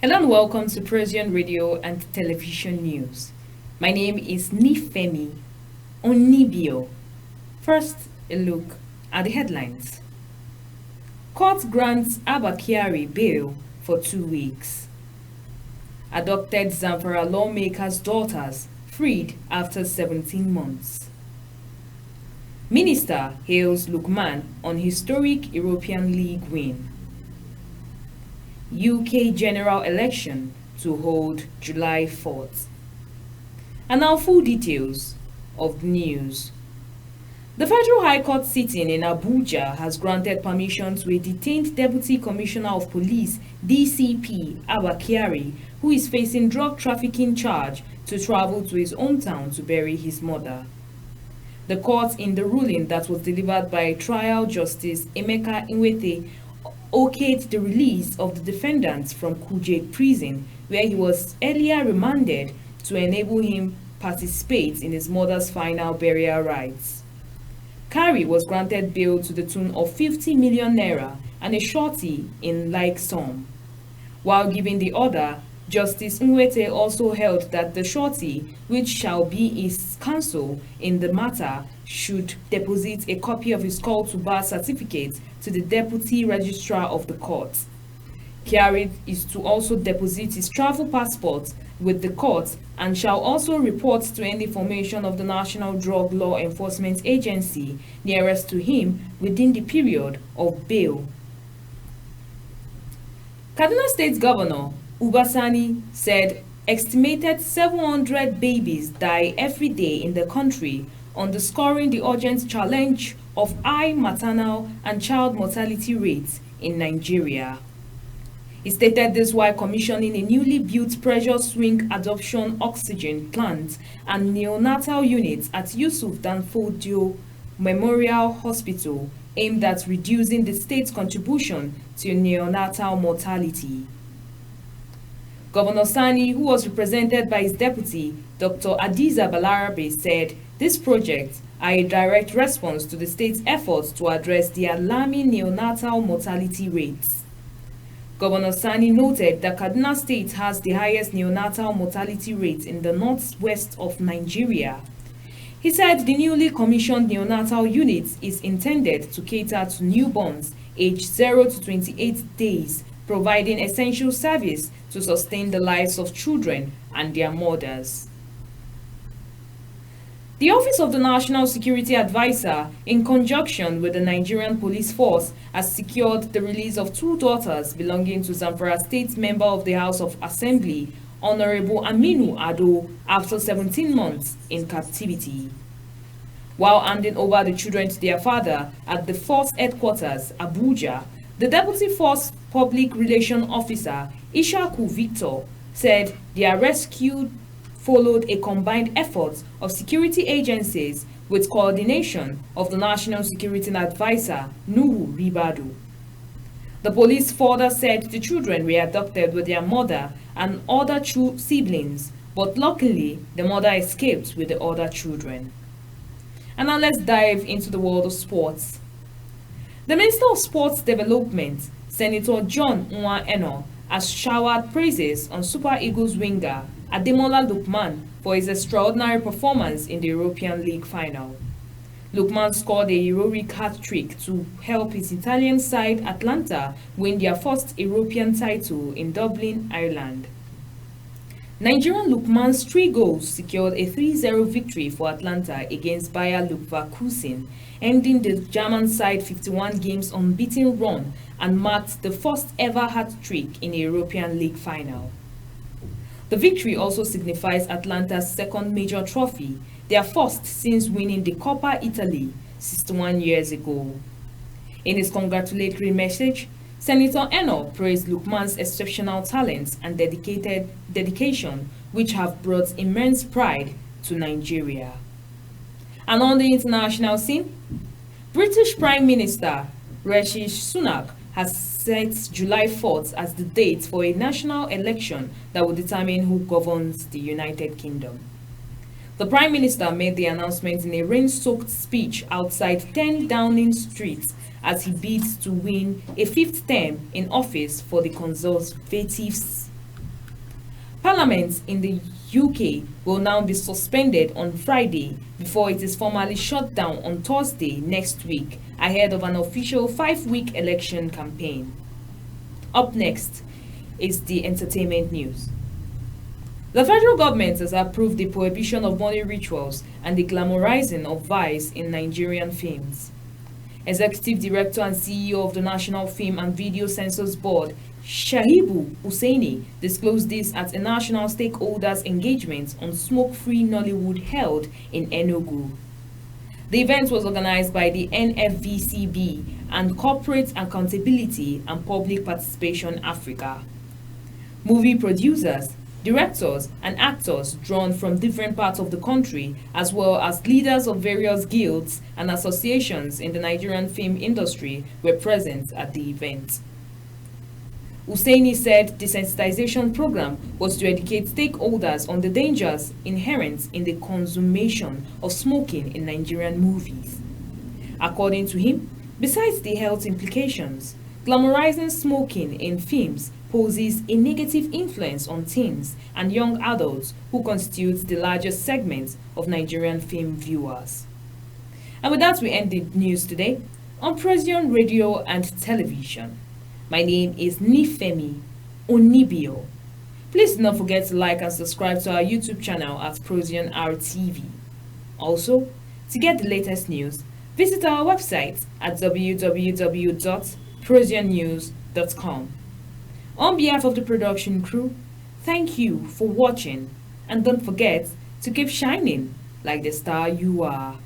Hello and welcome to Procyon Radio and Television News. My name is Nifemi Onibio. First, a look at the headlines. Court grants Abba Kyari bail for 2 weeks. Adopted Zamfara lawmakers' daughters freed after 17 months. Minister hails Lukman on historic European League win. UK general election to hold July 4th. And now full details of the news. The Federal High Court sitting in Abuja has granted permission to a detained Deputy Commissioner of Police DCP Abba Kyari, who is facing drug trafficking charge, to travel to his hometown to bury his mother. The court, in the ruling that was delivered by Trial Justice Emeka Nwete, okayed the release of the defendant from Kuje prison, where he was earlier remanded, to enable him participate in his mother's final burial rites. Kyari was granted bail to the tune of 50 million naira and a surety in like sum. While giving the order, Justice Nwete also held that the surety, which shall be his counsel in the matter, should deposit a copy of his call to bar certificate to the Deputy Registrar of the court. Kyari is to also deposit his travel passport with the court and shall also report to any formation of the National Drug Law Enforcement Agency nearest to him within the period of bail. Kaduna State Governor Ubasani said estimated 700 babies die every day in the country, underscoring the urgent challenge of high maternal and child mortality rates in Nigeria. He stated this while commissioning a newly built pressure swing adoption oxygen plant and neonatal unit at Yusuf Danfodio Memorial Hospital, aimed at reducing the state's contribution to neonatal mortality. Governor Sani, who was represented by his deputy, Dr. Adiza Balarabe, said this project are a direct response to the state's efforts to address the alarming neonatal mortality rates. Governor Sani noted that Kaduna State has the highest neonatal mortality rate in the northwest of Nigeria. He said the newly commissioned neonatal unit is intended to cater to newborns aged 0 to 28 days, providing essential service to sustain the lives of children and their mothers. The Office of the National Security Advisor, in conjunction with the Nigerian Police Force, has secured the release of 2 daughters belonging to Zamfara State Member of the House of Assembly, Honorable Aminu Ado, after 17 months in captivity. While handing over the children to their father at the Force Headquarters, Abuja, the Deputy Force Public Relations Officer, Ishaku Victor, said their rescue followed a combined effort of security agencies with coordination of the National Security Advisor, Nuhu Ribadu. The police further said the children were abducted with their mother and other 2 siblings, but luckily the mother escaped with the other children. And now let's dive into the world of sports. The Minister of Sports Development, Senator John Nwa Eno, has showered praises on Super Eagles winger Ademola Lookman for his extraordinary performance in the European League final. Lookman scored a heroic hat-trick to help his Italian side Atlanta win their first European title in Dublin, Ireland. Nigerian Lookman's 3 goals secured a 3-0 victory for Atlanta against Bayer Leverkusen, ending the German side 51 games unbeaten run and marked the first ever hat-trick in a European League final. The victory also signifies Atlanta's second major trophy, their first since winning the Coppa Italy 61 years ago. In his congratulatory message, Senator Eno praised Lookman's exceptional talents and dedication, which have brought immense pride to Nigeria. And on the international scene, British Prime Minister Rishi Sunak has set July 4th as the date for a national election that will determine who governs the United Kingdom. The Prime Minister made the announcement in a rain-soaked speech outside 10 Downing Street as he bids to win a 5th term in office for the Conservatives Parliament in the UK will now be suspended on Friday before it is formally shut down on Thursday next week ahead of an official 5-week election campaign. Up next is the entertainment news. The federal government has approved the prohibition of money rituals and the glamorizing of vice in Nigerian films. Executive Director and CEO of the National Film and Video Censors Board, Shahibu Hussaini, disclosed this at a national stakeholders engagement on smoke-free Nollywood held in Enugu. The event was organized by the NFVCB and Corporate Accountability and Public Participation Africa. Movie producers, directors, and actors drawn from different parts of the country, as well as leaders of various guilds and associations in the Nigerian film industry, were present at the event. Hussaini said the sensitization program was to educate stakeholders on the dangers inherent in the consummation of smoking in Nigerian movies. According to him, besides the health implications, glamorizing smoking in films poses a negative influence on teens and young adults who constitute the largest segment of Nigerian film viewers. And with that, we end the news today on Procyon Radio and Television. My name is Nifemi Onibio. Please do not forget to like and subscribe to our YouTube channel at Procyon RTV. Also, to get the latest news, visit our website at www.procyonnews.com. On behalf of the production crew, thank you for watching, and don't forget to keep shining like the star you are.